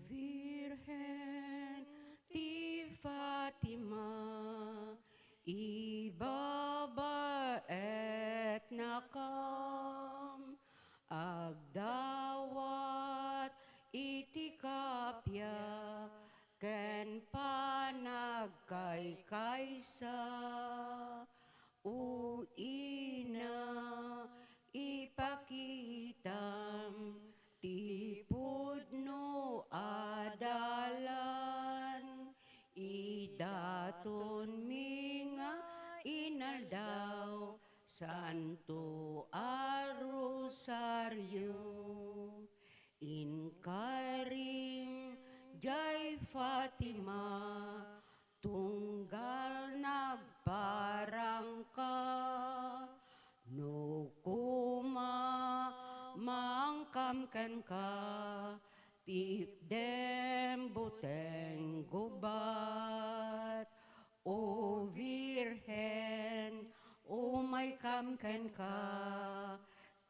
Virgen ti Fatima, ibabaet nakam, agdawat iti kapya, ken panagkaykaysa, o ina ipakitam, ti pudno adalan, idaton mi nga inaldaw, Santo a Rosario. Inkaring jay Fatima, tunggal nagparang ka, no kuma mangkamken ka, tipdem buteng gubat, o Virgen, o may kamken ka,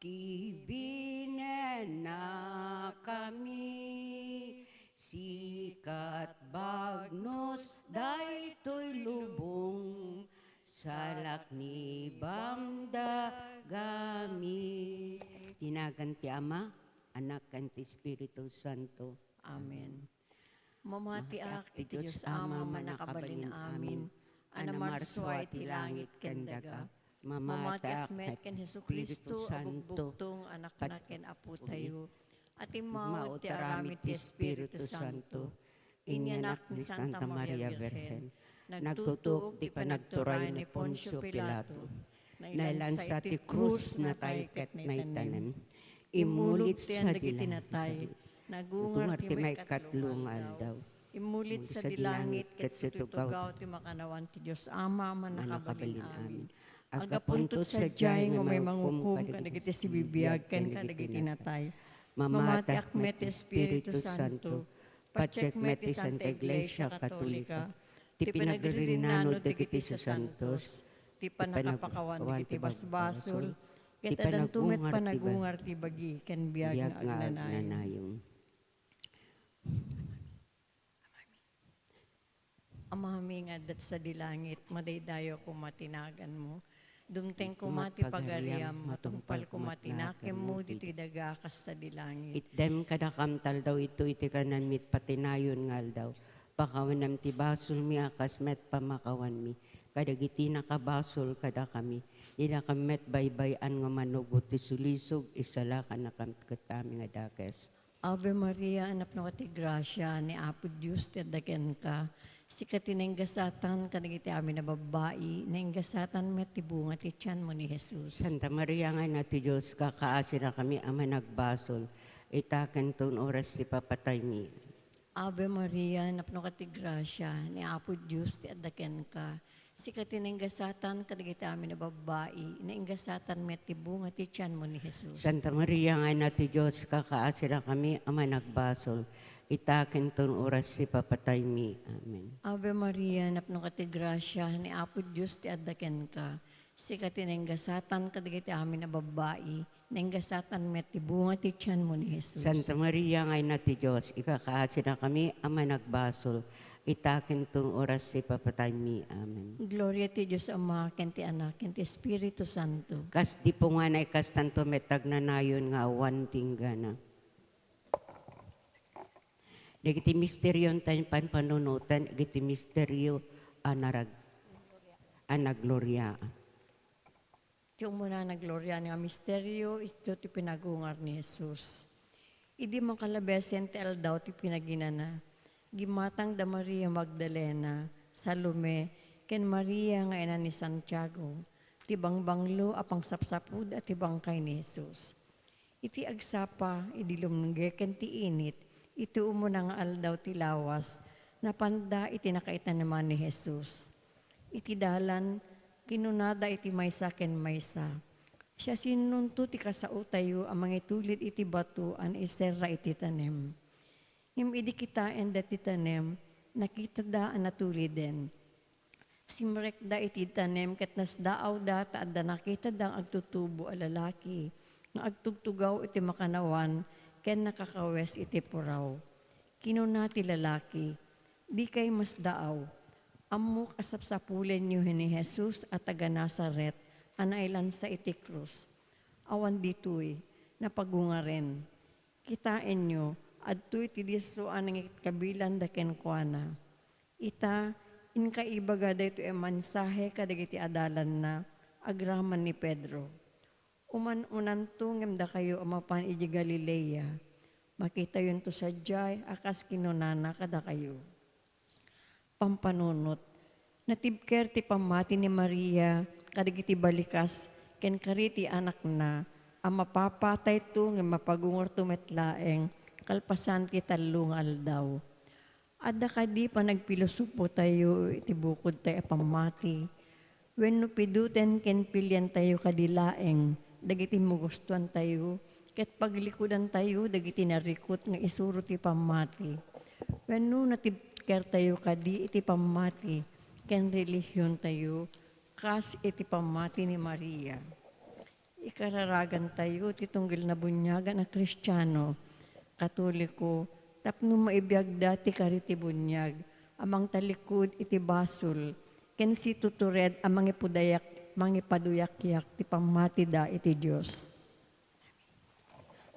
kibinen na kami, sikat bagnos daytoy lubong, salak ni Bamda gami. Tinagan ti Ama, Anak, kan ti Espiritu Santo. Amen. Mamatiak iti Diyos Ama manakabalin amin, anamarswa iti langit ken daga. Mamatiak met ken Hesu Kristo abugbugtong anak na ken apo tayo, at imawat ti aramid ti Espiritu Santo. Inyanak ni Santa Maria Virgen, nagtutuok ti panagturay ni Poncio Pilato, nailansa ti krus na tayket na itanem, imulit sa dilatay, nagungar ti may katlong aldaw. Imulit sa dilangit ket sa tutugaw ti makanawan ti Diyos Ama manakabalin amin. Agapuntot sa jay nga may manghukom kadagiti si bibiyag ken kadagiti natay. Mamatiak met Espiritu Santo, pacheck met ti Santa Iglesia Katolika, ti pinagrinanod dagiti sa santos, ti panakapakawan dagiti basbasol, ket adantumet panagungar ti bagi ken biyag nga agnanayon. Amami nga dat sa dilangit, madaydayo kumatinagan mo. Dumteng kumati pagariam, matungpal kumatinakem mo, diti daga kas sa dilangit. Itdem kadakamtal daw ito iti kanan mit patinayon ngal daw. Pakawanam ti basol mi akas met pamakawan mi. Kadagiti nakabasol kada kami. Ida kamet baybayan nga manugot ti sulisog, isala ka na kami nga dakes. Ave Maria, anak na ti grasya, ni Apo Diyos, ti adaken ka. Sikati na gasatan, kadagiti amin na babae, na gasatan met ti bunga ti tiyan mo ni Jesus. Santa Maria nga na ti Diyos, kakaasi na kami ama nagbasol, itaken ton oras ti papatay mi. Ave Maria, anak na ti grasya, ni Apo Diyos, ti adaken ka. Sikati na gasatan, kadagiti amin na babae, na gasatan met ti bunga ti tiyan mo ni Jesus. Santa Maria nga na ti Diyos, kakaasi na kami ama nagbasol, itaken ton oras si papatay mi. Amen. Ave Maria, napno ka ti grasya, ni Apo Diyos ti adaken ka. Sikati na gasatan, kadagiti amin na babae, na gasatan met ti bunga ti tiyan mo ni Jesus. Santa Maria nga na ti Diyos, ikakaasi na kami ama nagbasol, itaken ton oras si papatay mi. Amen. Gloria ti Diyos Ama, ken ti Anak, ken ti Espiritu Santo. Kas di po nga na ikas tanto metag na nayon nga awan tinggana. Dagiti misteryo tayo panunutan, dagiti misteryo anagloria. Ito muna na gloria nga misteryo, ito ti pinagungar ni Jesus. Idi makalabesen ti aldaw ti pinaginana. Gimatang da Maria Magdalena, Salome, ken Maria nga ina ni Santiago, ti bangbanglo apang sapsapud at ti bangkay ni Jesus. Iti agsapa, idi lumnge ken ti init, iti umunang aldaw ti lawas, napanda iti nakaitan naman ni Jesus. Iti dalan, kinunada iti maysa ken maysa. Siya sinunto ti kasao tayo ang mga tulid iti bato an iserra iti tanem. Ngem idi kita enda ti tanem, nakita da an natuliden. Simrek da iti tanem ket nasdaaw da taadda nakita da ang agtutubo a lalaki, nga agtugtugaw iti makanawan, ken nakakawes iti puraw. Kinuna ti lalaki, di kay mas daaw. Ammo kasapsapulen niyo ni Jesus at taga Nazaret, anailan sa iti krus. Awan ditoy, napagunga rin. Kitain niyo, adtoy ti diso anang kabilan da kenkwana. Ita, inkaibaga da ito emansahe kadagiti adalan na, agraman ni Pedro. Unantungem da kayo amapan iji Galilea. Makita yun to sa jay, akas kinunana kada kayo. Pampanunot, natibker ti pamati ni Maria, kadagiti balikas, ken kariti anak na, ang mapapatay to ng mapagungor tumetlaeng, kalpasan ti talungal daw. Adda kadi pa nagpilosopo tayo, iti bukod tayo pamati. When nupiduten ken pilyan tayo kadilaeng, dagiti mugustuhan tayo, ket paglikudan tayo, dagiti narikot nga isuro ti pamati. When no natibker tayo kadi iti pamati, ken relihiyon tayo, kas iti pamati ni Maria. Ikararagan tayo, titunggil na bunyagan na Kristiyano, Katoliko, tapno maibiyag dati kariti bunyag, amang talikod iti basol, ken si tutured amang ipudayak, mangipaduyak-yak, ti pamati da iti Diyos.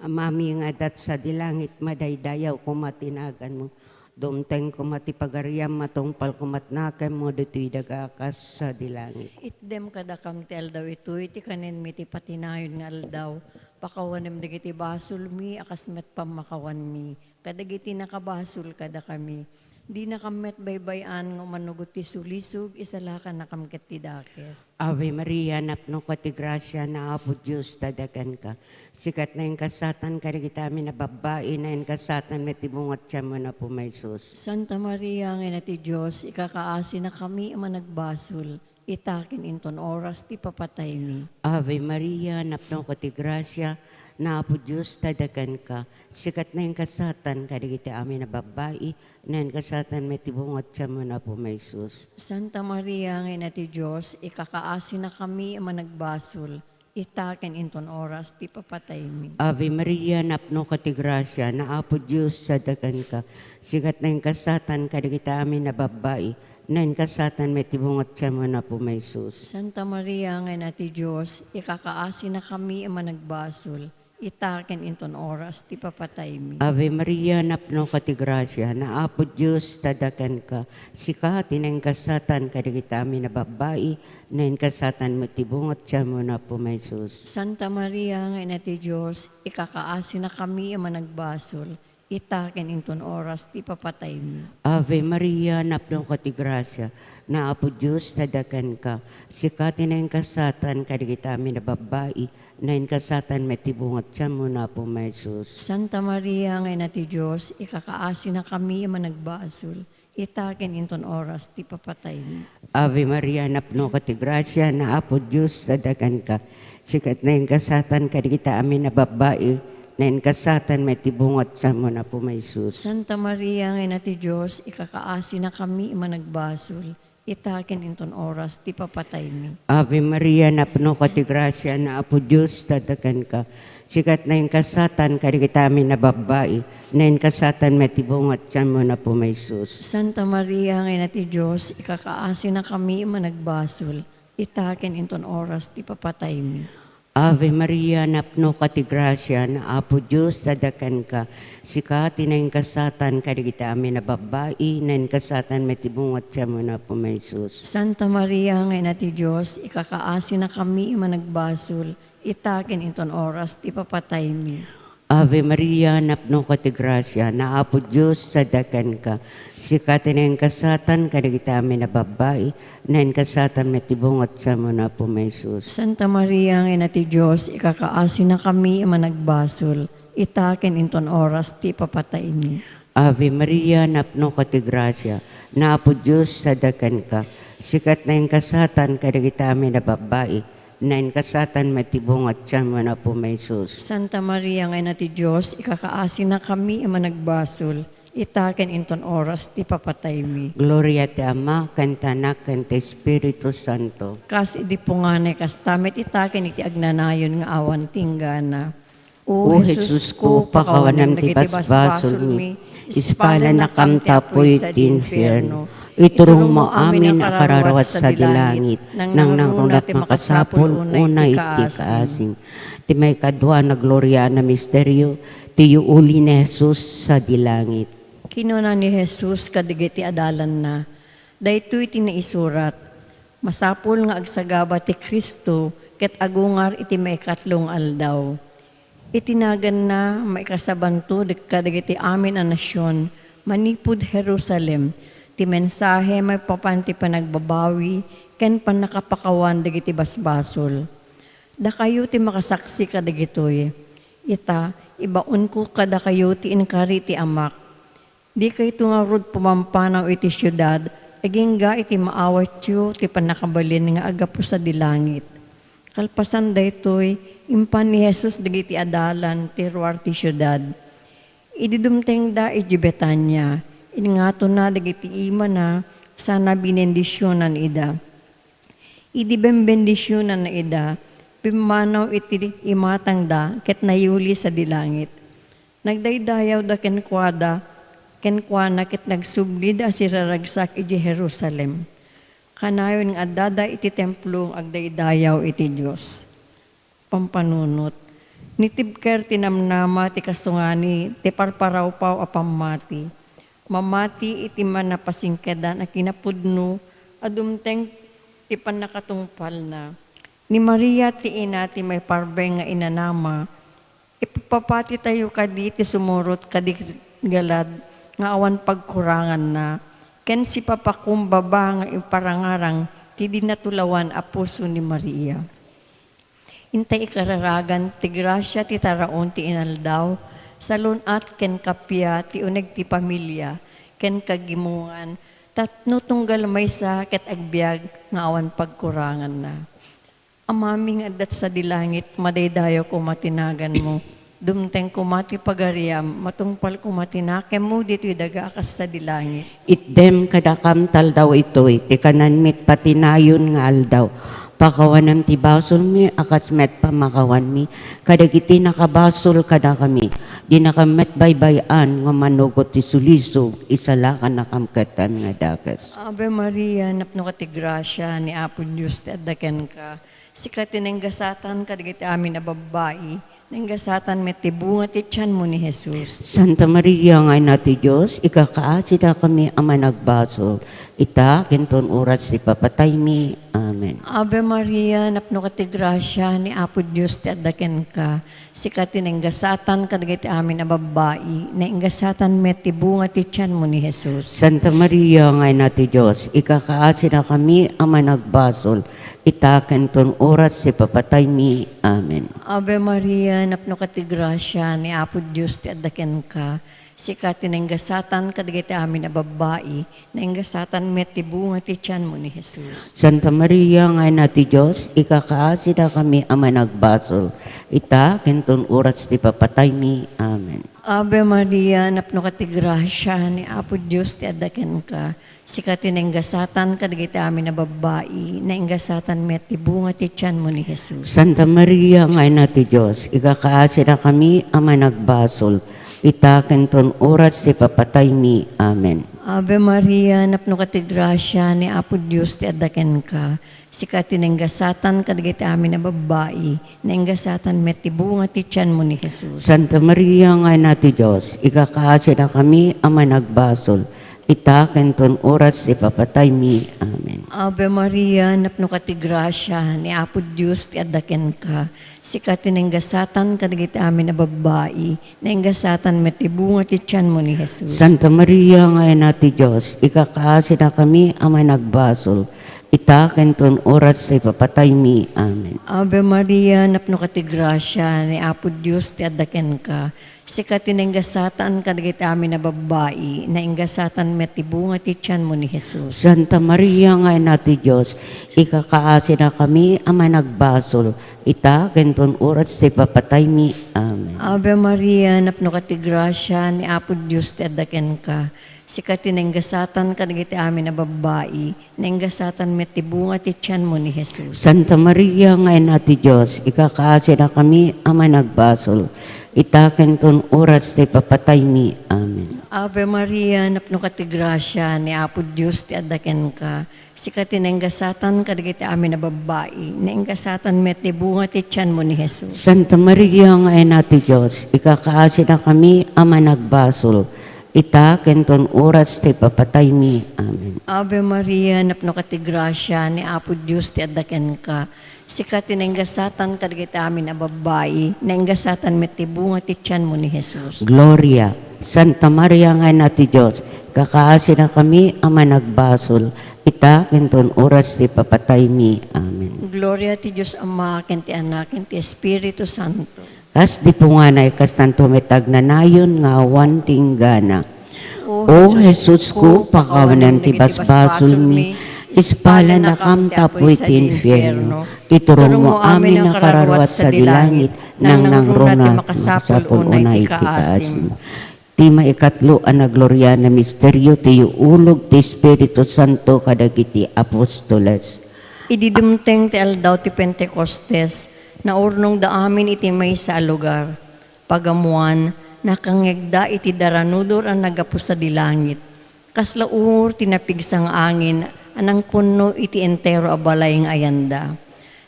Amami nga dat sa dilangit madaydayaw kumatinagan mo. Dumteng kumatipagariam matungpal kumatnakem mo dito'y dagakas sa dilangit. Itdem kada kamtel daw ito, iti kanin mi ti patinayon nga aldaw, pakawanem dagiti basol mi, akas met pamakawan mi, kadagiti nakabasol kada kami. Di nakamet baybayan ng manugot ti sulisog, isalakan nakamket ti dakes. Ave Maria, napno ka ti grasya na apo Diyos, tadagan ka. Sikat na yung kasatan ka kita amin na babae na yung kasatan met ibungat siya mo na po may sus. Santa Maria, nga ti Diyos, ikakaasi na kami managbasol, itakin inton oras ti papatay mi. Ave Maria, napno ka ti grasya na apo Diyos, tadagan ka. Sikat na yung kasatan ka kita amin na babae na yung kasatan met ibungat siya mo na po may sus. Santa Maria, nga ti Diyos, ikakaasi na kami managbasol, itaken inton oras ti papatay mi. Ave Maria, napno ka ti grasya, na apo Diyos sa dagan ka. Sikat na yung kasatan ka kita amin na babae, na yung kasatan may tibungat siya mo na po may sus. Santa Maria, nga ti Diyos, ikakaasi na kami managbasol, itaken inton oras ti papatay mi. Ave Maria, napno ka ti grasya, na apo Diyos sa dagan ka. Sikat na yung kasatan ka kita amin na babae, na yung kasatan may tibungat siya mo na po may sus. Santa Maria, nga ti Diyos, ikakaasi na kami managbasol, itaken inton oras ti papatay mi. Ave Maria, napno ka ti grasya, na apo Diyos sa dagan ka. Sikat na yung kasatan ka kita amin na babae, na yung kasatan may tibungat siya mo na po may sus. Santa Maria, nga ti Diyos, ikakaasi na kami managbasol, itaken inton oras ti papatay mi. Ave Maria, napno ka ti grasya, na apo Diyos sa dagan ka. Sikat na yung kasatan ka kita amin na babae, na yung kasatan may tibungat siya mo na po may sus. Santa Maria, nga ti Diyos, ikakaasi na kami managbasol, itaken inton oras ti papatay mi. Ave Maria, napno ka ti grasya, na apo Diyos sa dagan ka. Sikat na yung kasatan ka kita amin na babae, na yung kasatan may tibungat siya mo na po may sus. Santa Maria, nga ti Diyos, ikakaasi na kami managbasol, itaken inton oras ti papatay mi. Ave Maria, napno ka ti grasya, na apo Diyos sa dagan ka. Sikati na yung kasatan ka kita amin na babae, na yung kasatan may tibungat siya mo na po may sus. Santa Maria, nga ti Diyos, ikakaasi na kami managbasol, itaken inton oras ti papatay mi. Ave Maria, napno ka ti grasya, na apo Diyos sa dagan ka. Sikati na yung kasatan ka kita amin na babae, na yung kasatan may tibungat siya mo na po may sus. Santa Maria, nga ti Diyos, ikakaasi na kami managbasol, itaken inton oras ti papatay mi. Ave Maria, napno ka ti grasya, na apo Diyos sa dagan ka. Sikat na yung kasatan ka kita amin na babae, na yung kasatan may tibungat siya mo na po may sus. Santa Maria, nga ti Diyos, ikakaasi na kami managbasol, itaken inton oras ti papatay mi. Gloria ti Ama, kanta Anak, kanta Espiritu Santo. Kas idi pungane kas tamet itaken iti agnanayon nga awan tinggana. O Jesus ko, pakawanam ti basbasol mi, Ispala na kamtapoy ti infierno. Iturong mo amin ang kararawat sa dilangit, nang nangrunat makasapul una iti kaasing. Ti may kadwa na gloria na misteryo, ti uli ni Jesus sa dilangit. Kinuna ni Jesus kadigiti adalan na, daytoy iti naisurat, masapul nga agsagaba ti Kristo, ket agungar iti maikatlong aldaw. Itinagan na maikasabanto kadagiti amin a nasyon, manipud Jerusalem, ti mensahe may papanti panagbabawi, ken panakapakawan dagiti basbasol. Da kayo ti makasaksi kadagitoy, ita, ibaon ko kada kayo ti inkari ti amak. Di kayo tungarod pumampanaw iti syudad, agingga iti maawat yu ti panakabalin nga agapo sa dilangit. Kalpasan daytoy, impan ni Jesus dagiti adalan ti ruar ti syudad. Ididumteng da iti Betanya, iningato na dagiti ima na sana binendisyonan ida. Idi bembendisyonan na ida, pimanaw iti imatang da ket nayuli sa dilangit. Nagdaydayaw da kenkwana ket nagsublid a siraragsak iti Jerusalem. Kanayon nga dada iti templo agdaydayaw iti Dios. Pampanunot. Nitibker tinamnama ti kasungani ti parparawpaw a pammati. Mamati iti manapasingkedan a kinapudno adumteng ti panakatungpal na. Ni Maria ti ina ti may parbeng nga inanama. Ipapati tayo kadi ti sumurot kadi galad nga awan pagkurangan na. Ken si papakumbaba nga iparangarang ti dinatulawan a puso ni Maria. Intay ikararagan ti grasya ti taraon ti inaldaw, salunat ken kapya ti uneg ti pamilya, ken kagimungan, tatno tunggal maysa ket agbyag nga awan pagkurangan na. Amaming adat sa dilangit, madaydayo ko matinagan mo, dumteng kumati pagariam, matungpal kumatinakem mo dito daga akas sa dilangit. Itdem kadakam taldaw itoy, ti kananmit patinayon nga aldaw. Pakawanam ti basol mi, akas met pamakawan mi, kadagiti nakabasol kada kami. Di nakamet baybayan nga manugot ti sulisog, isala ka nakamkatan nga dakas. Ave Maria, napno ka ti grasya ni Apo Diyos ti addaken ka. Sikat tinenggasatan kadagiti amin na babae, nenggasatan met ti bunga ti tiyan mo ni Jesus. Santa Maria nga ina ti Diyos, ikakaasida kami ama nagbasol. Ita, kinton oras si papatay mi. Amen. Ave Maria, napno ka ti grasya ni Apo Diyos ti addaken ka. Sikat tinenggasatan kadagiti amin na babae, nenggasatan met ti bunga ti tiyan mo ni Jesus. Santa Maria nga ina ti Diyos, ikakaasida kami ama nagbasol. Ita, kinton oras si papatay mi. Amen. Ave Maria, napno ka ti grasya ni Apo Diyos ti addaken ka. Sikat tinenggasatan kadagiti amin na babae, nenggasatan met ti bunga ti tiyan mo ni Jesus. Santa Maria nga ina ti Diyos, ikakaasida kami ama nagbasol. Ita, kinton oras ti papatay mi. Amen. Ave Maria, napno ka ti grasya ni Apo Diyos ti addaken ka. Sikat tinenggasatan kadagiti amin na babae, nenggasatan met ti bunga ti tiyan mo ni Jesus. Santa Maria nga ina ti Diyos, ikakaasida kami ama nagbasol. Ita, kinton oras si papatay mi. Amen. Ave Maria, napno ka ti grasya ni Apo Diyos ti addaken ka. Sikat tinenggasatan kadagiti amin na babae, nenggasatan met ti bunga ti tiyan mo ni Jesus. Santa Maria nga ina ti Diyos, ikakaasida kami ama nagbasol. Ita, kinton oras si papatay mi. Amen. Ave Maria, napno ka ti grasya ni Apo Diyos ti addaken ka. Sikat tinenggasatan kadagiti amin na babae, nenggasatan met ti bunga ti tiyan mo ni Jesus. Santa Maria nga ina ti Diyos, ikakaasida kami ama nagbasol. Ita, kinton oras si papatay mi. Amen. Ave Maria, napno ka ti grasya ni Apo Diyos ti addaken ka. Sikat tinenggasatan kadagiti amin na babae, nenggasatan met ti bunga ti tiyan mo ni Jesus. Santa Maria nga ina ti Diyos, ikakaasida kami ama nagbasol. Ita, kinton oras si papatay mi. Amen. Ave Maria, napno ka ti grasya ni Apo Diyos ti addaken ka. Sikat tinenggasatan kadagiti amin na babae, nenggasatan met tibunga ti tiyan mo ni Jesus. Santa Maria, ngayon ati Diyos, ikakaasi na kami ama nagbasol. Itaken ton oras ti papatay mi. Amen. Ave Maria, napno ka ti grasya, ni Apo Diyos ti adaken ka. Sikat tinenggasatan kadagiti amin na babae, nenggasatan met tibunga ti tiyan mo ni Jesus. Santa Maria, ngayon ati Diyos, ikakaasi na kami ama nagbasol. Itaken ton oras ti papatay mi. Amen. Ave Maria, napno ka ti grasya, ni Apo Diyos ti adaken ka. Sikat tinenggasatan kadagiti amin na babae, nenggasatan met tibunga ti tiyan mo ni Jesus. Gloria. Santa Maria, ngayon ati Diyos, kakaasi na kami ama nagbasol. Itaken ton oras ti papatay mi. Amen. Gloria ti Diyos Ama, ken ti Anak, ken ti Espiritu Santo. Kas di po nga na ikas tanto metag na nayon nga awan tinggana. O Jesus ko, pakawanan ti basbasol mi, ispala na kam tapoy ti infierno. Iturong mo amin ang kararwat sa dilangit, nang nangrong na makasapul unay ti kaasim. Ti maikatlo ang naglorya na misteryo ti ulog ti Espiritu Santo kadagiti apostoles. Ididumteng ti aldaw ti Pentecostes, na urnong da amin iti may sa lugar. Pagamuan, nakangegda iti daranudor ang nagapu sa dilangit. Kaslaur tinapigsang angin, anang puno iti entero abalay ng ayanda.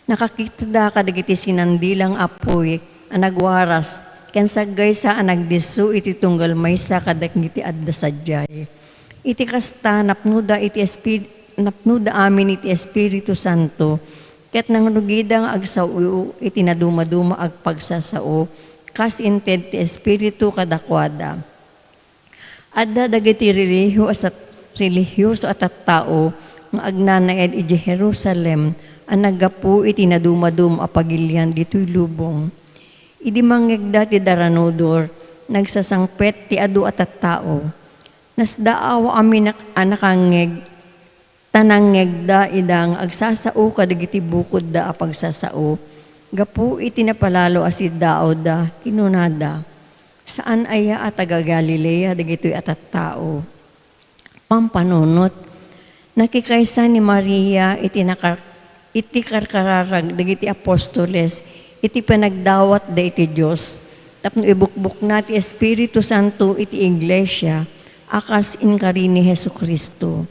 Nakakita da kadagiti sinandilang apoy, ang nagwaras, ken saggay sa anagdisu iti tunggal may sa kadagiti adda sadyay. Iti kasta napnuda amin iti Espiritu Santo, ket nang rugidang agsao iti naduma-duma ag pagsasao, kas inted ti Espiritu kadakwada. Adda dagiti relihiyoso at tao, nga agnanaed iti Jerusalem, ang naggapu iti naduma-duma apagilyan dito'y lubong. Idi mangyagda ti daranodor, nagsasangpet ti adu at tao. Nasdaaw amin anakangeg, tanangegda idang agsasao kadagiti bukod da apagsasao. Gapu iti napalalo asid dao da kinunada. Saan aya at taga Galilea dagitoy atat tao. Pampanunot, nakikaysa ni Maria iti karkararag dagiti apostoles, iti panagdawat da iti Diyos. Tapno ibukbuk na ti Espiritu Santo iti Iglesia, akas inkari ni Hesu Kristo.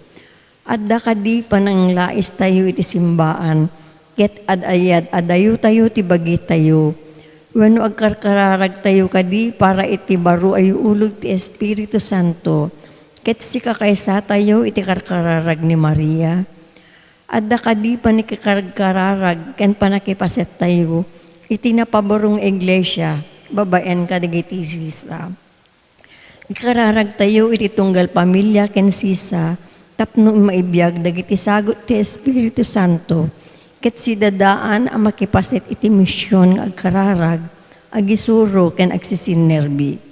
Adda kadi panang lais tayo iti simbaan, ket adayad adayo tayo ti bagi tayo. Wenno agkarkararag tayo kadi para iti baro ay ulog ti Espiritu Santo, ket sika kaysa tayo iti karkararag ni Maria. Adda kadi panikikarkararag ken panakipaset tayo, iti napaborong iglesia, babaen kadagiti sisa. Ikararag tayo iti tunggal pamilya ken sisa, tapno maibiyag dagiti sagot ti Espiritu Santo, ket si dadaan ang makipaset iti misyon nga agkararag, agisuro ken agsisinerbi.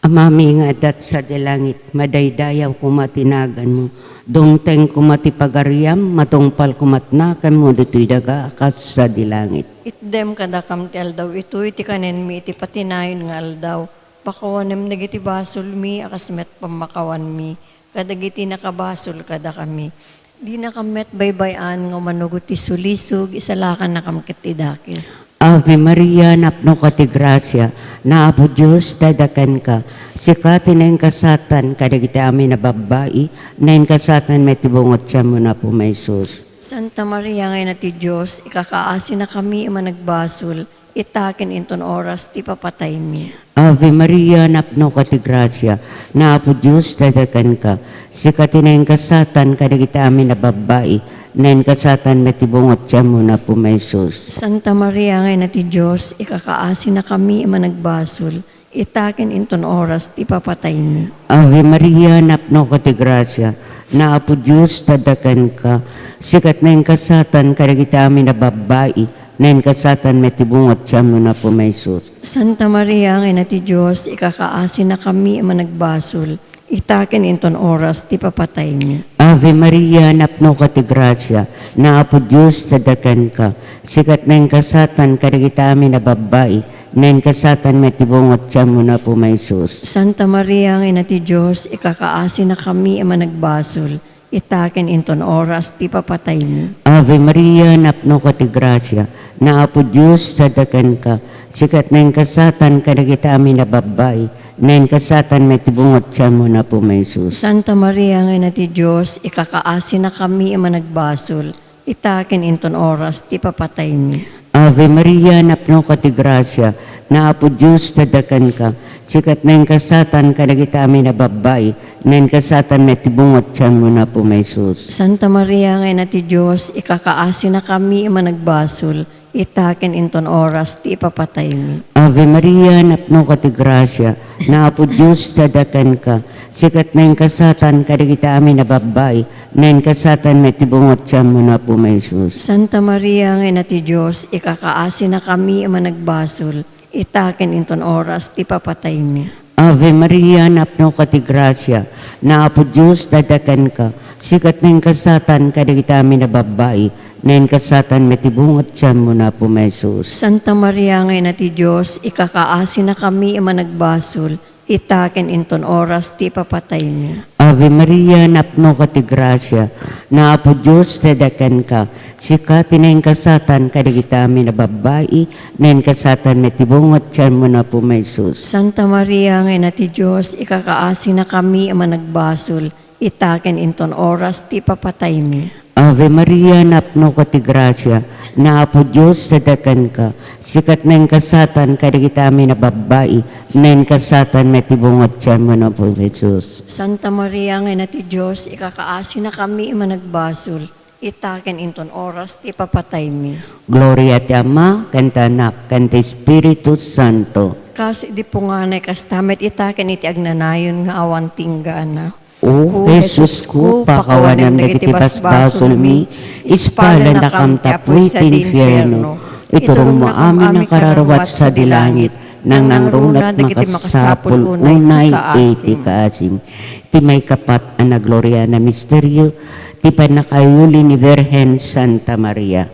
Amami nga adat sa dilangit, madaydayaw kumatinagan mo, dungteng kumatipagariam, matungpal kumatnakan mo, dito'y daga akas sa dilangit. Itdem kadakam ti aldaw, ito iti kanen mi, iti patinayon nga aldaw, pakawanem nagiti basol mi, akas met pamakawan mi, kadagiti nakabasol kada kami. Di nakamet baybayan nga manugot ti sulisog, isalakan na kamkit idakis. Ave Maria, napno ka ti grasya, na Apo Diyos, dadakan ka. Sikatin na yung kasatan, kadagiti amin na babae, na yung kasatan may tibungot siya mo na po may sus. Santa Maria ngayon na ti Diyos, ikakaasi na kami managbasol, itakin inton oras ti papatay mi. Ave Maria, napno ka ti grasya, na Apo Diyos, dadakan ka. Sikatin na yung kasatan, kadagiti amin na babae, na yung kasatan may tibungot siya mo na po may sus. Santa Maria ngayon na ti Diyos, ikakaasi na kami managbasol, itakin inton oras ti papatay mi. Ave Maria, napno ka ti grasya, na Apo Diyos, dadakan ka. Sikat na yung kasatan, kadagiti amin na babae, na yung kasatan may tibungot siya mo na po may sus. Santa Maria ngayon na ti Diyos, ikakaasi na kami managbasol, itakin inton oras ti papatay mi. Ave Maria, napno ka ti grasya, na Apo Diyos, dadakan ka. Sikat na yung kasatan, kadagiti amin na babae, nen kasatan metibungot siya mo na po may sus. Santa Maria, ang ina ti Diyos, ikakaasi na kami ang managbasol. Itaken inton oras, ti papatay mi. Ave Maria, napno ka ti grasya, na apo Diyos sadakan ka, sikat na yung kasatan kadagita amin na babay, nen kasatan metibungot siya mo na po may sus. Santa Maria, ang ina ti Diyos, ikakaasi na kami ang managbasol. Itaken inton oras, ti papatay mi. Ave Maria, napno ka ti grasya, na apo Diyos sadakan ka, sikat na yung kasatan kadagita amin na babay, nen kasatan metibungot siya mo na po may sus. Santa Maria, ang ina ti Diyos, ikakaasi na kami ang managbasol. Itaken inton oras, ti ipapatay mi. Ave Maria, napno ka ti grasya, na apo Diyos sadakan ka, sikat na yung kasatan kadagita amin na babay, nen kasatan metibungot siya mo na po may sus. Santa Maria, ang ina ti Diyos, ikakaasi na kami ang managbasol. Itaken inton oras, ti papatay mi. Ave Maria, napno ka ti grasya, na apo Diyos dadakan ka, sikat na yung kasatan kadagita amin na babay, nen kasatan metibungot siya mo na po may sus. Santa Maria, ang ina ti Diyos, ikakaasi na kami ang managbasol. Itaken inton oras, ti papatay mi. Ave Maria, napno ka ti grasya, na apo Diyos dadakan ka, sikat na yung kasatan kadagita amin na babay, nen kasatan metibungot siya mo na po may sus. Santa Maria, ang ina ti Diyos, ikakaasi na kami ang managbasol. Itaken inton oras, ti papatay mi. Ave Maria, napno ka ti grasya, na apo Diyos sadakan ka, sikat na yung kasatan kadagita amin na babay, nen kasatan metibungot siya mo na po Jesus. Santa Maria, ang ina ti Diyos, ikakaasi na kami ang managbasol. Itaken inton oras, ti papatay mi. Gloria ti Ama, kanta Anak, kanta Espiritu Santo. Kasi di po nga na kastamet itaken iti agnanayon nga awan tinggana. O Jesus ko, pakawanam dagiti basbasol mi, ispala na kam tapoy sa infierno. Iturong mo amin ang kararawat sa dilangit, nang nangrunat makasapul unay iti kaasim. Ti may kapat ang gloria na misteryo, ti panakayuli ni Virgen Santa Maria.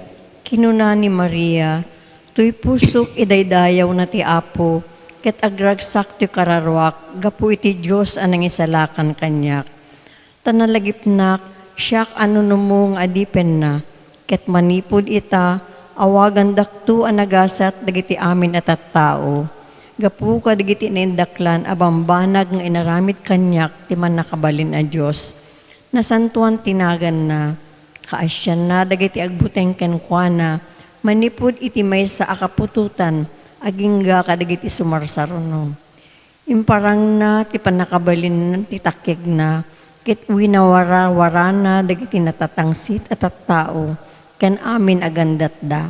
Kinuna ni Maria, tuy pusok idaydayaw na ti Apo, ket agragsak ti kararwak, gapu iti Diyos anang isalakan kanyak. Tanalagipnak, siyak anunumong adipen na, ket manipod ita, awagan daktu anagasat dagiti amin at tao. Gapu ka dagiti naindaklan, abambanag nga inaramid kanyak, ti man nakabalin a Diyos. Nasantuan tinagan na, kaasyan na dagiti agbuteng kenkwana, manipod iti may sa akapututan, agingga kadagiti sumarsaruno. Imparang na ti panakabalin ti takig na, ket winawara-wara na dagiti natatangsit at tao, ken amin agandat da.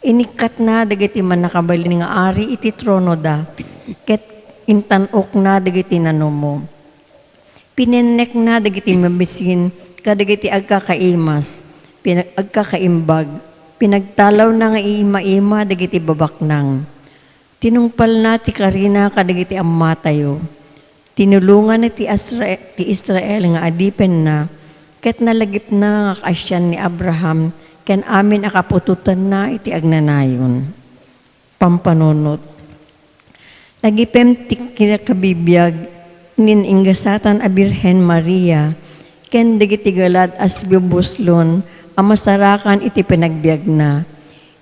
Inikat na dagiti manakabalin nga ari iti trono da, ket intanok na dagiti nanumo. Pinenek na dagiti mabisin, kadagiti agkakaimas, agkakaimbag, pinagtalaw na nga iima-ima dagiti babaknang. Tinungpal na ti karina kadagiti amma tayo. Tinulungan na ti Israel nga adipen na, ket nalagip na nga kaasyan ni Abraham, ken amin akapututan na iti agnanayon. Pampanunot. Nagipem ti kinakabibiyag, nininggasatan a Birhen Maria, ken dagiti galad as bibuslon, amasarakan iti pinagbiag na.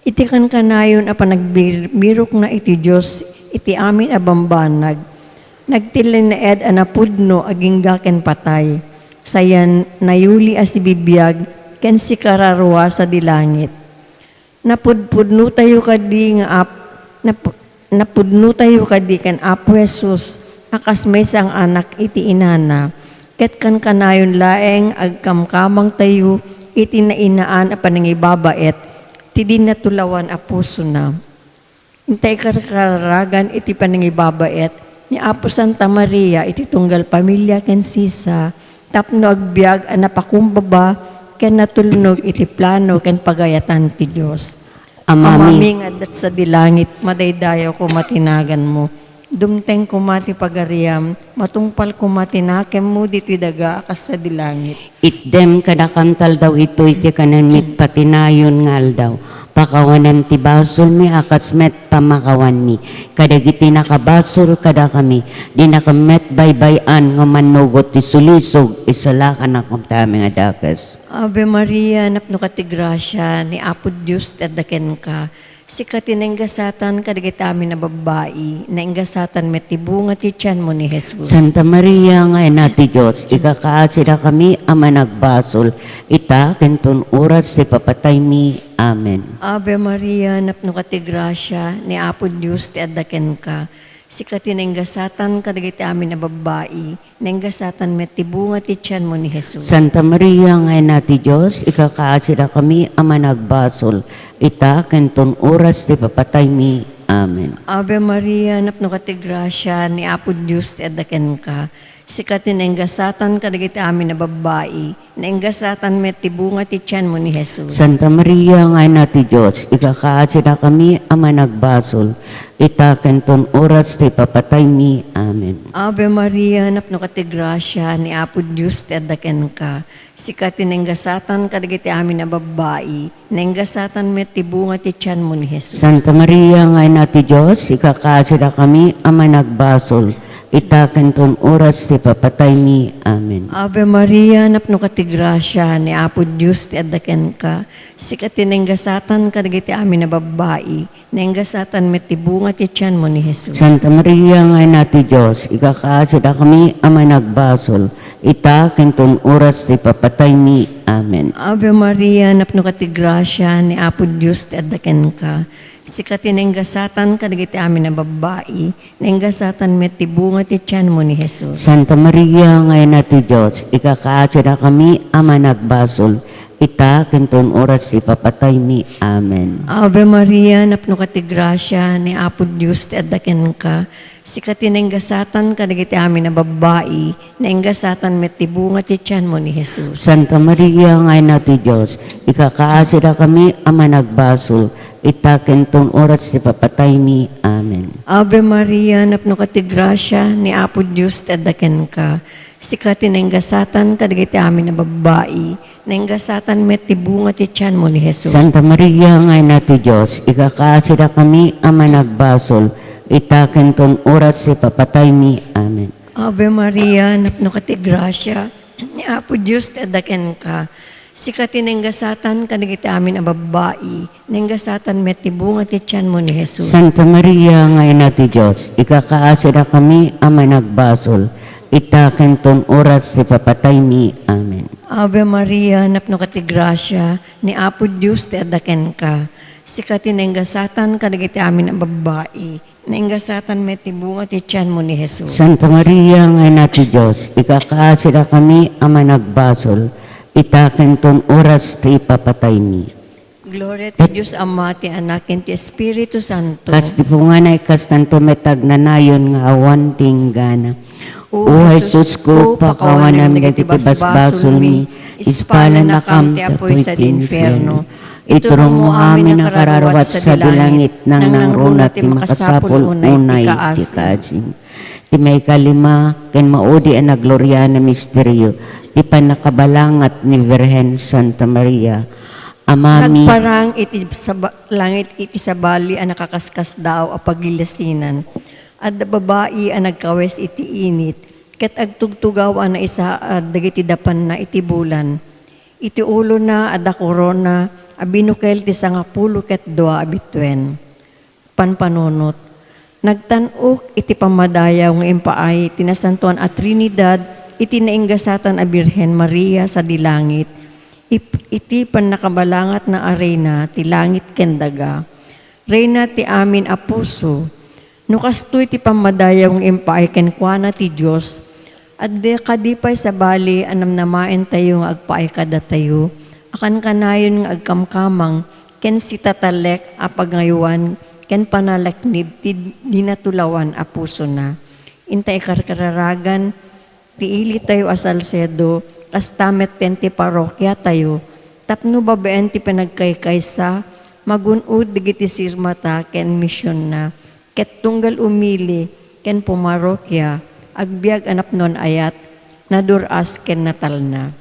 Iti kan kanayon a panagbirok na iti Diyos, iti amin abambanag. Nagtilin na ed anapudno agingga ken patay. Sayan nayuli as bibiyag ken si kararwa sa dilangit. Napudpudno tayo kadi nga napudno tayo kadi ken Apo Jesus, akas may sang anak iti inana. Ket kan kanayon laeng agkamkamang tayo iti nainaan a panangibabaet, ti di natulawan a puso na. Intay kararagan iti panangibabaet, ni Apo Santa Maria iti tunggal pamilya ken sisa, tapno agbiag a napakumbaba, ken natulnog iti plano ken pagayatan ti Dios. Amaming adat sa dilangit, madaydayo ko matinagan mo. Dumteng ko mati pagariam, matungpal ko matinakem mo diti daga akas sa dilangit. Itdem kadakamtal daw ito iti kanan mit patinayon ngal daw. Pakawanan ti basol mi akas met pamakawan mi. Kadagiti nakabasol kada kami. Di nakamet baybayan nga manugot ti sulisog. Isalakan ako tami nga dakas. Ave Maria, napno ka ti grasya, ni Apo Diyos tadaken ka. Si katinenggasatan kadagiti amin na babae, na inggasatan met ti bunga ti tiyan mo ni Jesus. Santa Maria nga ina ti Diyos, ikakaasida kami ama nagbasol. Ita kenton oras ti papatay mi. Amen. Ave Maria, napno ka ti grasya, ni Apo Diyos ti adaken ka. Si katinenggasatan kadagiti amin na babae, na inggasatan met ti bunga ti tiyan mo ni Jesus. Santa Maria nga ina ti Diyos, ikakaasida kami ama nagbasol. Ita kenton oras ti papatay mi. Amen. Ave Maria, napno ka ti grasya, ni Apo Diyos ti adaken ka. Si katinenggasatan kadagiti amin na babae, na inggasatan met ti bunga ti tiyan mo ni Jesus. Santa Maria nga ina ti Diyos, ikakaasida kami ama nagbasol. Ita kenton oras ti papatay mi. Amen. Ave Maria, napno ka ti grasya, ni Apo Diyos ti adaken ka. Si katinenggasatan kadagiti amin na babae, na inggasatan met ti bunga ti tiyan mo ni Jesus. Santa Maria nga ina ti Diyos, ikakaasida kami ama nagbasol. Ita kenton oras ti papatay mi. Amen. Ave Maria, napno ka ti grasya, ni Apo Diyos ti adaken ka. Si katinenggasatan kadagiti amin na babae, na inggasatan met ti bunga ti tiyan mo ni Jesus. Santa Maria nga ina ti Diyos, ikakaasida kami ama nagbasol. Ita kenton oras ti papatay mi. Amen. Ave Maria, napno ka ti grasya, ni Apo Diyos ti adaken ka. Si katinenggasatan kadagiti amin na babae, na inggasatan met ti bunga ti tiyan mo ni Jesus. Santa Maria nga ina ti Diyos, ikakaasida kami ama nagbasol. Ita kenton oras ti papatay mi. Amen. Ave Maria, napno ka ti grasya, ni Apo Diyos ti adaken ka. Si katinenggasatan kadagiti amin na babae, na inggasatan met ti bunga ti tiyan mo ni Jesus. Santa Maria nga ina ti Diyos, ikakaasida kami ama nagbasol. Ita kenton oras ti papatay mi. Amen. Ave Maria, napno ka ti grasya, ni Apo Diyos ti adaken ka. Si katinenggasatan kadagiti amin na babae, na inggasatan met ti bunga ti tiyan mo ni Jesus. Santa Maria nga ina ti Diyos, ikakaasida kami ama nagbasol. Ita kenton oras ti papatay mi. Amen. Ave Maria, napno ka ti grasya, ni Apo Diyos ti adaken ka. Si katinenggasatan kadagiti amin a babae, nenggasatan met ti bunga ti tiyan mo ni Jesus. Santa Maria nga ina ti Diyos, ikakaasida kami ama nagbasol. Ita kenton oras ti papatay mi. Amen. Ave Maria, napno ka ti grasya, ni Apo Diyos ti adaken ka. Si katinenggasatan kadagiti amin a babae, nenggasatan met ti bunga ti tiyan mo ni Jesus. Santa Maria nga ina ti Diyos, ikakaasida kami ama nagbasol. Ita kenton oras ti papatay mi. Gloria ti Diyos Ama, ti Anak, ken ti Espiritu Santo. Kas di po nga na ikas tanto metag nanayon nga awan tinggana. O Jesus ko, pakawanan nga ti basbasol mi, ispala na kam ti apoy sa infierno. Iturong mo amin ang kararawat sa dilangit, nang nangruna ti makasapol unay ti kaadsin. Ti may kalima, ken maudi ang naglorya na misteryo, ti panakabalangat ni Virgen Santa Maria. Amami, Nagparang iti sa langit iti sa bali ang nakakaskas daw a pagilasinan. At babae ang nagkawes iti init. Ket agtugtugaw na isa dagiti dapan na iti bulan. Iti ulo na ada korona abinukel ti sangapulo ket dua abituen. Panpanunot. Nagtanok iti pamadayaw ng impaay tinasantuan a Trinidad iti nainggasatan a Birhen Maria sa dilangit. Iti panakabalangat na arena ti langit kendaga. Reyna ti amin a puso. Nukastoy ti pamadayaw ng impaay kenkwana ti Diyos. At de kadipay sa bali anam namaen tayo nga agpaay kada tayo. Akan kanayon nga agkamkamang ken si tatalek a pagngayuan ken panalaknib ti dinatulawan a puso na. Intay karkararagan ti ili tayo a Salcedo as tamet ken ti parokya tayo. Tapno babeen ti panagkaykaysa magunod digiti sirmata ken misyon na. Ket tunggal umili ken pumarokya agbiag anap non ayat naduras ken natal na.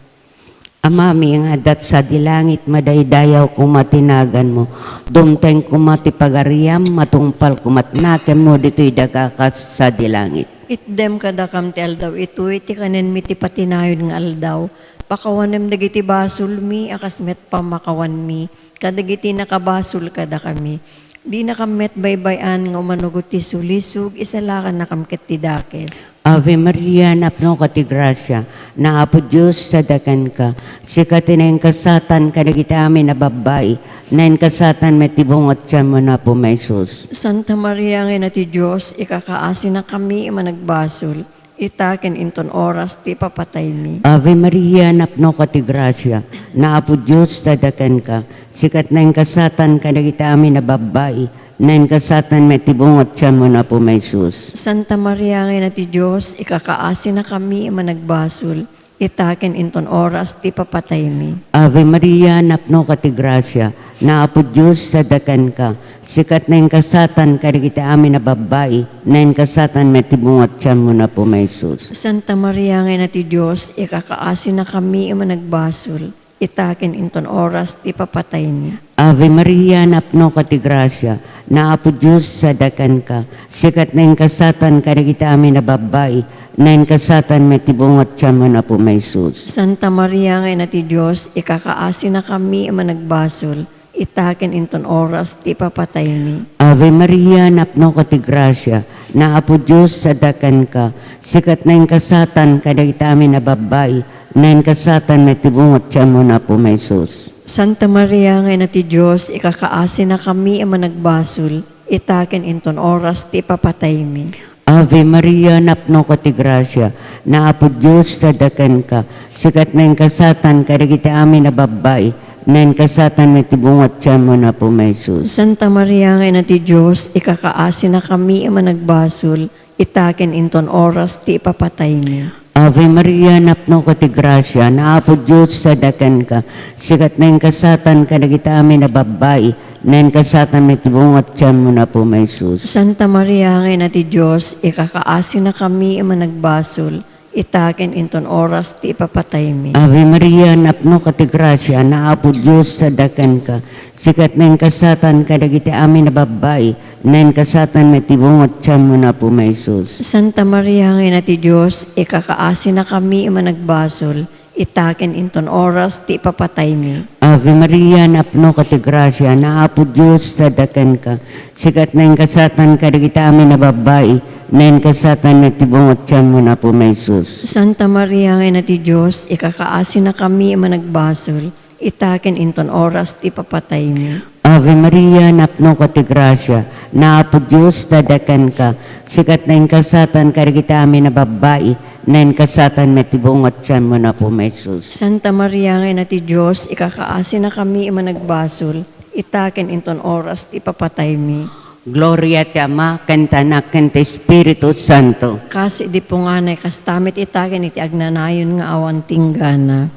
Amami nga dat sa dilangit madaydayaw kumatinagan mo. Dumteng kumati pagariam matungpal kumatnakem mo dito'y dagakas sa dilangit. Itdem kadakam ti aldaw ito, iti kanen mi ti patinayon nga aldaw. Pakawanem dagiti basol mi, akas met pamakawan mi. Kadagiti nakabasul kada kami. Di nakamet baybayan nga umanugot ti sulisog, isalakan nakamket ti dakes. Ave Maria, napno ka ti grasya, na apo Diyos sa dakan ka. Sikatin ang kasatan ka nagita amin na babay, na ang kasatan may tibungot siya mo na po may sus. Santa Maria nga na ti Diyos, ikakaasin na kami managbasol. Itaken inton oras ti papatay mi. Ave Maria, napno ka ti grasya, na apo Diyos sa dakan ka. Sikat na ang kasatan ka nagita amin na babay, na ang kasatan may tibungot siya mo na po may sus. Santa Maria nga na ti Diyos, ikakaasin na kami managbasol. Itaken inton oras ti papatay mi. Ave Maria, napno ka ti grasya, na apo Diyos sa dakan ka. Sikat na ang kasatan ka nagita amin na babay, na ang kasatan may tibungot siya mo na po may sus. Santa Maria nga na ti Diyos, ikakaasin na kami managbasol. Itaken inton oras ti papatay mi. Ave Maria, napno ka ti grasya, na apo Diyos sa dakan ka. Sikat na ang kasatan ka nagita amin na babay, na ang kasatan may tibungot siya mo na po may sus. Santa Maria nga na ti Diyos, ikakaasin na kami managbasol. Itaken inton oras ti papatay mi. Ave Maria, napno ka ti grasya, na apo Diyos sa dakan ka. Sikat na ang kasatan ka nagita amin na babay, na ang kasatan may tibungot siya mo na po may sus. Santa Maria nga na ti Diyos, ikakaasin na kami managbasol. Itaken inton oras ti papatay mi. Ave Maria, napno ka ti grasya, na apo Diyos sa dakan ka. Sikat na ang kasatan ka nagita amin na babay, na ang kasatan may tibungot siya mo na po may sus. Santa Maria nga na ti Diyos, ikakaasin na kami managbasol. Itaken inton oras ti papatay mi. Ave Maria, napno ka ti grasya, na apo Diyos sa dakan ka. Sikat na ang kasatan ka nagita amin na babay, na ang kasatan may tibungot siya mo na po may sus. Santa Maria nga na ti Diyos, ikakaasin na kami managbasol. Itaken inton oras ti papatay mi. Ave Maria, napno ka ti grasya, na apo Diyos sa dakan ka. Sikat na ang kasatan ka nagita amin na babay, na ang kasatan may tibungot siya mo na po may sus. Santa Maria nga na ti Diyos, ikakaasin na kami managbasol. Itaken inton oras ti papatay mi. Ave Maria, napno ka ti grasya, na apo Diyos sa dakan ka. Sikat na ang kasatan ka nagita amin na babay, na ang kasatan may tibungot siya mo na po may sus. Santa Maria nga na ti Diyos, ikakaasin na kami managbasol. Itaken inton oras ti papatay mi. Ave Maria, napno ka ti grasya, na apo Diyos sa dakan ka. Sikat na ang kasatan ka nagita amin na babay, na ang kasatan may tibungot siya mo na po may sus. Santa Maria nga na ti Diyos, ikakaasin na kami managbasol. Itaken inton oras ti papatay mi. Gloria ti Ama, kanta na kanta Espiritu Santo. Kasi di po nga na kastamit itaken iti agnanayon nga awan tinggana.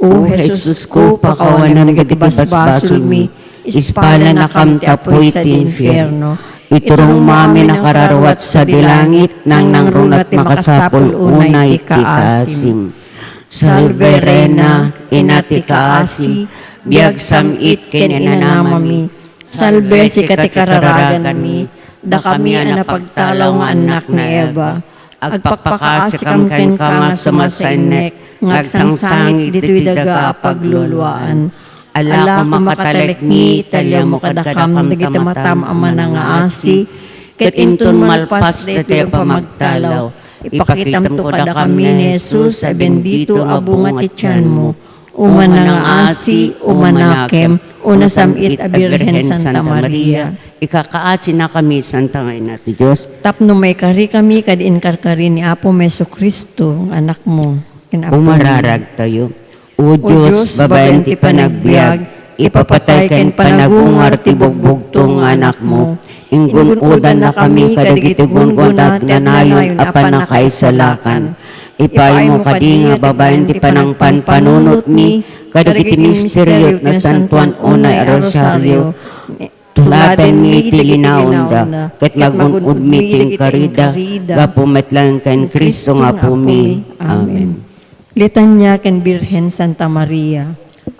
O Jesus ko, pakawanan nga basbasol mi, ispala na kam ti apoy sa infierno. Iturong mami na kararawat sa dilangit, nang nangrunat makasapul unay ti kaasim. Salve Rena, inati kaasi, biag samit kinanamami. Salve si katikararagan mi, da kami ang napagtalaw nga anak ni Eva. Agpakpakaasi kam ken ka nga sumasainek, ngagsangsangit dito'y daga pagluluan. Ala ko makatalek ni, italya mo kadakam, dagiti matam ama na nga asi, ket inton malpas dito'y pamagtalaw. Ipakitam to kada kami ni Jesus, ay bendito abunga ti tiyan mo. Umana nga asi, umanakem, unasamit a Birhen Santa Maria. Ikakaasi na kami, Santa Ina ti Diyos. Tapno may kari kami, kadiin karkari ni Apo Meso Kristo, anak mo. Umararag tayo. O Diyos, babayan ti panagbiag, ipapatay ken panagungar ti bugbugtong anak mo. Inggunudan na kami kadagiti gungunat nga nayon apan nakaisalakan. Ipay mo kadi nga babayan ti panangpan panunot mi, kadagiti misteryo na santuan unay a rosaryo. Tuladen mi ti linaunda, ket magunud mi ting karida, gapumet lang ken Kristo nga po mi. Amen. Litanya ken Birhen Santa Maria.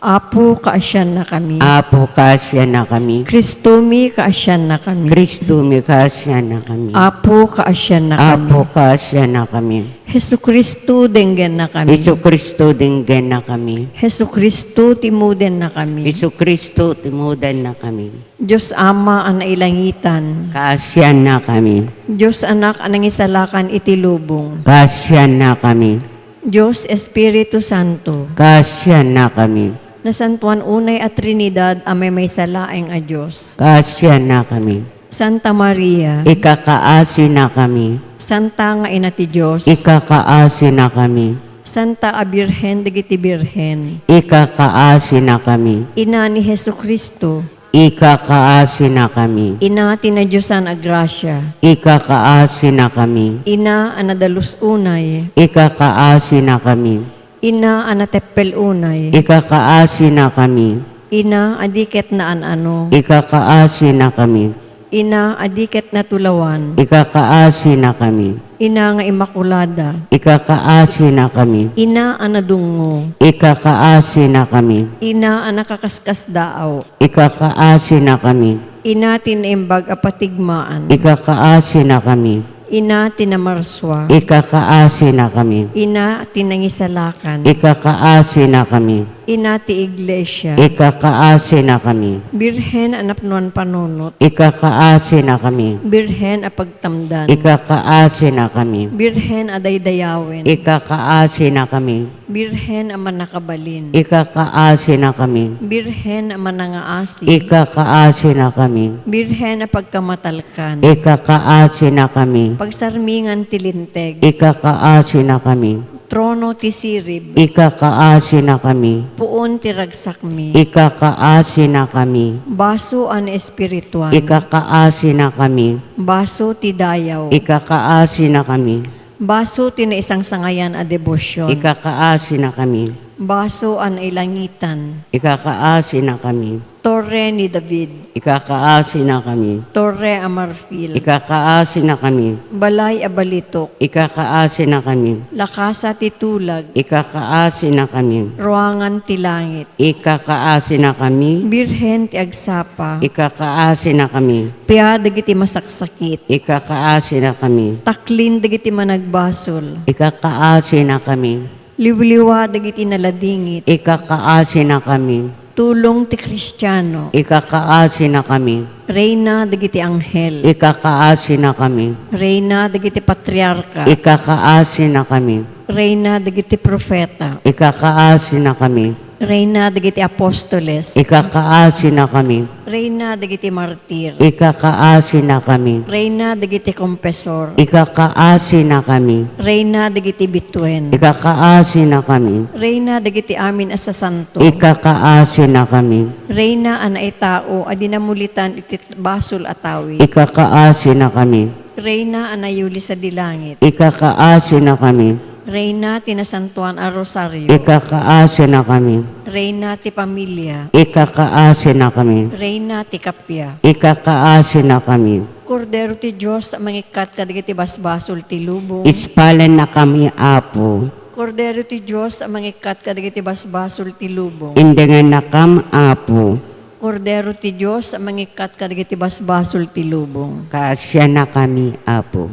Apo kaasyan na kami. Apo kasya na kami. Kristumi kaasyan na kami. Kristo mi kasya na kami. Apo kaasyan na kami. Apo kasya na kami. Hesu Kristo denggen na kami. Isu Kristo dinggen na kami. Hesu Kristo timuden na kami. Isu Kristo timudan na kami. Diyos Ama ang nailangitan. Kasya na kami. Diyos Anak ang nangisalakan itilubong. Kasya na kami. Diyos Espiritu Santo. Kasya na kami. Nasantuan unay at Trinidad ang may salaeng a Diyos. Kasya na kami. Santa Maria. Ikakaasi na kami. Santa nga ina ti Diyos. Ikakaasi na kami. Santa a Birhen dagiti Birhen. Ikakaasi na kami. Ina ni Hesu Kristo. Ikakaasi na kami. Ina tinadyosan a grasya. Ikakaasi na kami. Ina anadalus unay. Ikakaasi na kami. Ina anateppel unay. Ikakaasi na kami. Ina adiket na ano. Ikakaasi na kami. Ina adiket na tulawan. Ikakaasi na kami. Ina nga imakulada. Ikakaasi na kami. Ina anadungo. Ikakaasi na kami. Ina anakakaskas daaw. Ikakaasi na kami. Ina tinimbag apatigmaan. Ikakaasi na kami. Ina tinamarswa. Ikakaasi na kami. Ina tinangisalakan. Ikakaasi na kami. Ina ti iglesia. Ikakaasi na kami. Birhen anapnuan panunot. Ikakaasi na kami. Birhen apagtamdan. Ikakaasi na kami. Birhen adaydayawen. Ikakaasi na kami. Birhen aman nakabalin. Ikakaasi na kami. Birhen aman nangaasi. Ikakaasi na kami. Birhen apagkamatalkan. Ikakaasi na kami. Pagsarmingan tilinteg. Ikakaasi na kami. Trono ti sirib. Ikakaasi na kami. Puon ti ragsakmi. Ikakaasi na kami. Baso an espirituan. Ikakaasi na kami. Baso ti dayaw. Ikakaasi na kami. Baso ti na isang sangayan a debosyon. Ikakaasi na kami. Baso an ilangitan. Ikakaasi na kami. Torre ni David. Ikakaasi na kami. Torre a marfil. Ikakaasi na kami. Balay a balitok. Ikakaasi na kami. Lakasa ti tulag. Ikakaasi na kami. Ruangan ti langit. Ikakaasi na kami. Birhen ti agsapa. Ikakaasi na kami. Pia dagiti masaksakit. Ikakaasi na kami. Taklin dagiti managbasol. Ikakaasi na kami. Liwliwa dagiti naladingit. Ikakaasi na kami. Tulong ti Kristiyano. Ikakaasi na kami. Reyna dagiti anghel. Ikakaasi na kami. Reyna dagiti patriarka. Ikakaasi na kami. Reyna dagiti profeta. Ikakaasi na kami. Reyna dagiti apostoles. Ikakaasi na kami. Reyna dagiti martir. Ikakaasi na kami. Reyna dagiti kompesor. Ikakaasi na kami. Reyna dagiti bituen. Ikakaasi na kami. Reyna dagiti amin as santo. Ikakaasi na kami. Reyna anay tao adinamulitan iti basol atawi. Ikakaasi na kami. Reyna anayuli sa dilangit. Ikakaasi na kami. Reyna tinasantuan a rosaryo. Ikakaasi na kami. Reyna ti pamilya. Ikakaasi na kami. Reyna ti kapya. Ikakaasi na kami. Kordero ti Diyos mangikat kadagiti basbasol ti lubong. Ispalan na kami, Apo. Kordero ti Diyos mangikat kadagiti basbasol ti lubong. Indangan na kam, Apo. Kordero ti Diyos mangikat kadagiti basbasol ti lubong. Kasya na kami, Apo.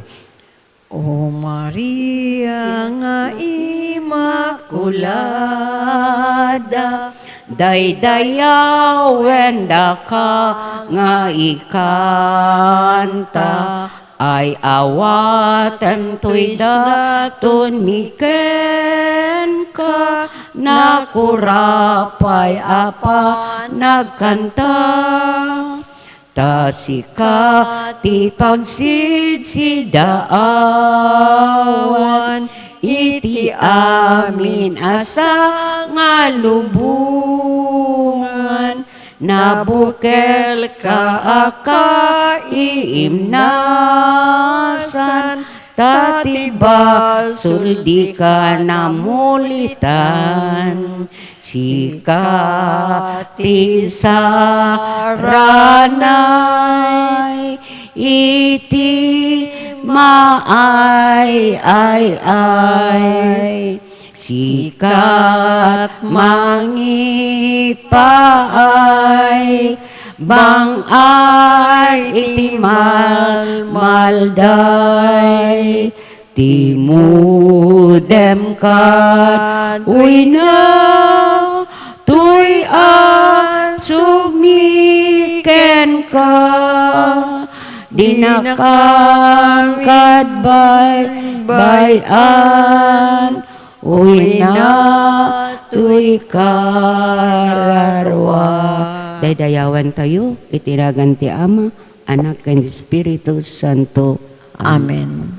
O Maria nga Immaculada, daydayawen da ka nga ikanta, ay awaten to'y daton miken ka, nakurapay apa nagkanta. Tasika ti pagsidsidaawan, iti amin asa nga lubungan, nabukel ka iimnasan, tatiba suldi ka namulitan. Sikati saranay, iti maay. sikat mangipaay, bangay itimal malday, timudem kat uy na, tuyan sumiken ka, dinakangkad bayan, uy na, tuy kararwa. Daydayawan tayo, itiragan ti Ama, Anak, and Espiritu Santo. Amen.